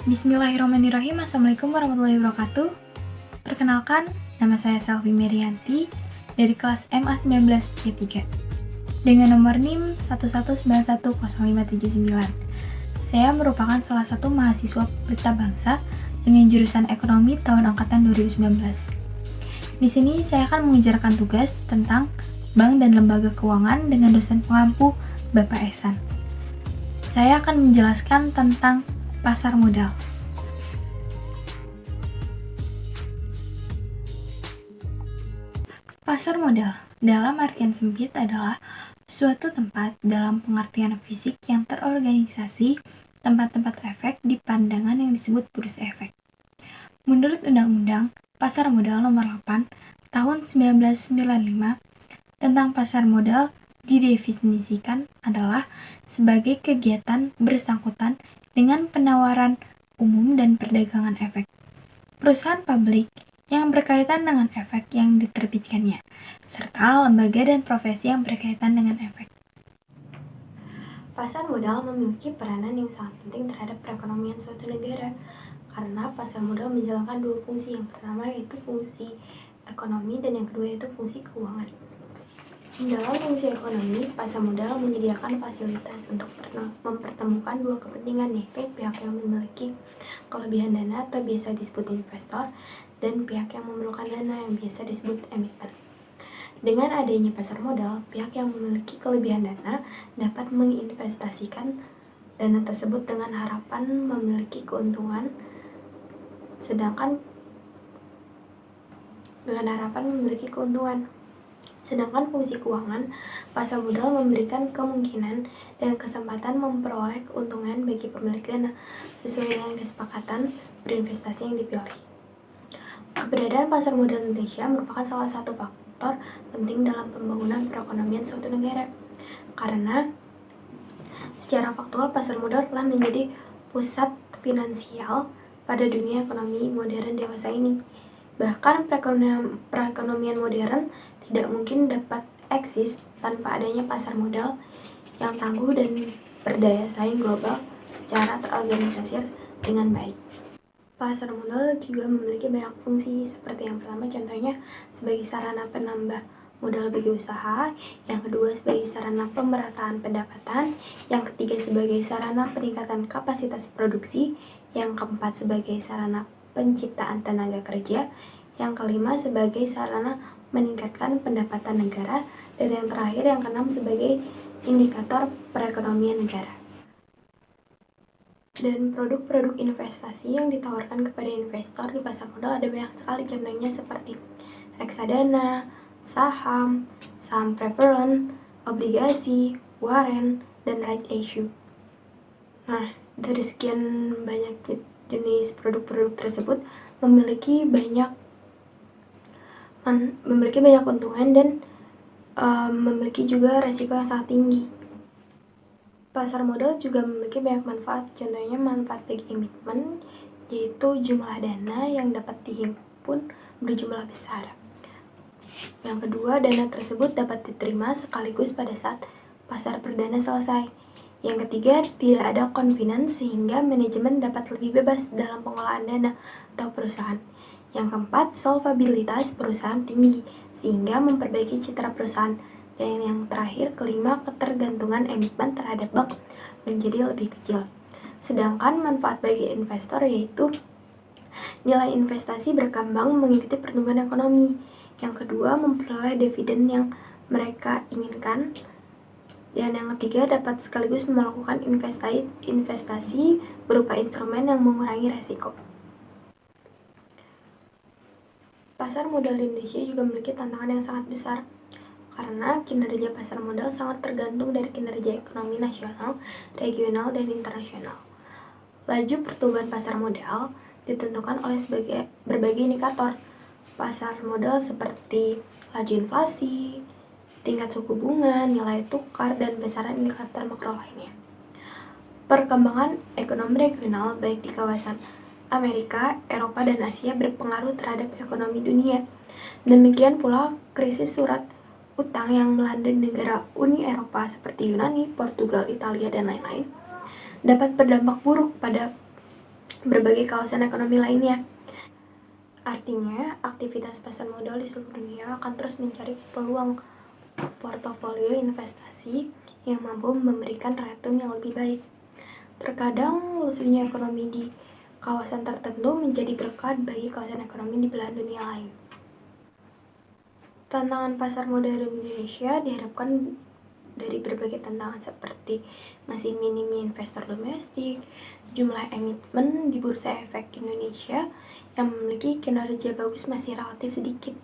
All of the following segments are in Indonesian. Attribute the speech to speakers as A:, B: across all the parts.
A: Bismillahirrahmanirrahim. Assalamualaikum warahmatullahi wabarakatuh. Perkenalkan, nama saya Selvi Merianti dari kelas MA 19C3 dengan nomor NIM 1191059. Saya merupakan salah satu mahasiswa Pelita Bangsa dengan jurusan Ekonomi tahun angkatan 2019. Di sini saya akan mengerjakan tugas tentang bank dan lembaga keuangan dengan dosen pengampu Bapak Ehsan. Saya akan menjelaskan tentang pasar modal. Pasar modal dalam artian sempit adalah suatu tempat dalam pengertian fisik yang terorganisasi, tempat-tempat efek di pandangan yang disebut bursa efek. Menurut Undang-Undang Pasar Modal Nomor 8 Tahun 1995 tentang pasar modal didefinisikan adalah sebagai kegiatan bersangkutan dengan penawaran umum dan perdagangan efek perusahaan publik yang berkaitan dengan efek yang diterbitkannya, serta lembaga dan profesi yang berkaitan dengan efek. Pasar modal memiliki peranan yang sangat penting terhadap perekonomian suatu negara, karena pasar modal menjalankan dua fungsi. Yang pertama yaitu fungsi ekonomi dan yang kedua yaitu fungsi keuangan. Dalam fungsi ekonomi, pasar modal menyediakan fasilitas untuk mempertemukan dua kepentingan, yaitu pihak yang memiliki kelebihan dana atau biasa disebut investor dan pihak yang memerlukan dana yang biasa disebut emiten. Dengan adanya pasar modal, pihak yang memiliki kelebihan dana dapat menginvestasikan dana tersebut dengan harapan memiliki keuntungan, sedangkan fungsi keuangan, pasar modal memberikan kemungkinan dan kesempatan memperoleh keuntungan bagi pemilik dana sesuai dengan kesepakatan berinvestasi yang dipilih. Keberadaan pasar modal Indonesia merupakan salah satu faktor penting dalam pembangunan perekonomian suatu negara, karena secara faktual pasar modal telah menjadi pusat finansial pada dunia ekonomi modern dewasa ini. Bahkan perekonomian modern tidak mungkin dapat eksis tanpa adanya pasar modal yang tangguh dan berdaya saing global secara terorganisasi dengan baik. Pasar modal juga memiliki banyak fungsi, seperti yang pertama contohnya sebagai sarana penambah modal bagi usaha, yang kedua sebagai sarana pemerataan pendapatan, yang ketiga sebagai sarana peningkatan kapasitas produksi, yang keempat sebagai sarana penciptaan tenaga kerja, yang kelima sebagai sarana meningkatkan pendapatan negara, dan yang terakhir yang keenam sebagai indikator perekonomian negara. Dan produk-produk investasi yang ditawarkan kepada investor di pasar modal ada banyak sekali, contohnya seperti reksadana, saham preferred, obligasi, warrant, dan right issue. Nah, dari sekian banyak jenis produk-produk tersebut memiliki banyak keuntungan dan memiliki juga resiko yang sangat tinggi. Pasar modal juga memiliki banyak manfaat, contohnya manfaat bagi emiten, yaitu jumlah dana yang dapat dihimpun berjumlah besar. Yang kedua, dana tersebut dapat diterima sekaligus pada saat pasar perdana selesai. Yang ketiga, tidak ada confidence sehingga manajemen dapat lebih bebas dalam pengelolaan dana atau perusahaan. Yang keempat, solvabilitas perusahaan tinggi sehingga memperbaiki citra perusahaan. Dan yang terakhir, kelima, ketergantungan emiten terhadap bank menjadi lebih kecil. Sedangkan manfaat bagi investor yaitu nilai investasi berkembang mengikuti pertumbuhan ekonomi. Yang kedua, memperoleh dividen yang mereka inginkan. Dan yang ketiga, dapat sekaligus melakukan investasi berupa instrumen yang mengurangi resiko. Pasar modal di Indonesia juga memiliki tantangan yang sangat besar, karena kinerja pasar modal sangat tergantung dari kinerja ekonomi nasional, regional, dan internasional. Laju pertumbuhan pasar modal ditentukan oleh berbagai indikator pasar modal seperti laju inflasi, tingkat suku bunga, nilai tukar, dan besaran indikator makro lainnya. Perkembangan ekonomi regional baik di kawasan Amerika, Eropa, dan Asia berpengaruh terhadap ekonomi dunia. Demikian pula krisis surat utang yang melanda negara Uni Eropa seperti Yunani, Portugal, Italia, dan lain-lain dapat berdampak buruk pada berbagai kawasan ekonomi lainnya. Artinya, aktivitas pasar modal di seluruh dunia akan terus mencari peluang portofolio investasi yang mampu memberikan return yang lebih baik. Terkadang lesunya ekonomi di kawasan tertentu menjadi berkat bagi kawasan ekonomi di belahan dunia lain. Tantangan pasar modal Indonesia diharapkan dari berbagai tantangan seperti masih minimnya investor domestik, jumlah emiten di Bursa Efek Indonesia yang memiliki kinerja bagus masih relatif sedikit,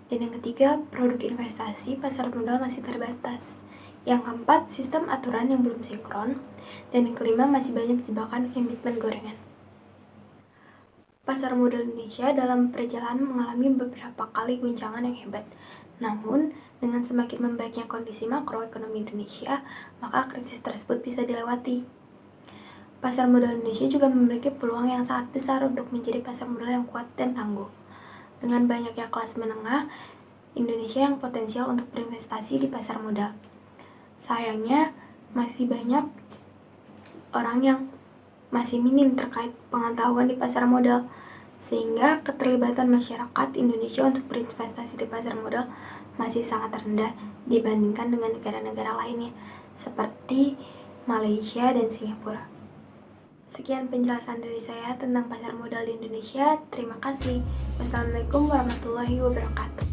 A: dan yang ketiga, produk investasi pasar modal masih terbatas. Yang keempat, sistem aturan yang belum sinkron, dan yang kelima, masih banyak jebakan emiten gorengan. Pasar modal Indonesia dalam perjalanan mengalami beberapa kali guncangan yang hebat. Namun, dengan semakin membaiknya kondisi makroekonomi Indonesia, maka krisis tersebut bisa dilewati. Pasar modal Indonesia juga memiliki peluang yang sangat besar untuk menjadi pasar modal yang kuat dan tangguh. Dengan banyaknya kelas menengah, Indonesia yang potensial untuk berinvestasi di pasar modal. Sayangnya, masih banyak orang yang masih minim terkait pengetahuan di pasar modal, sehingga keterlibatan masyarakat Indonesia untuk berinvestasi di pasar modal masih sangat rendah dibandingkan dengan negara-negara lainnya seperti Malaysia dan Singapura. Sekian penjelasan dari saya tentang pasar modal di Indonesia. Terima kasih. Wassalamualaikum warahmatullahi wabarakatuh.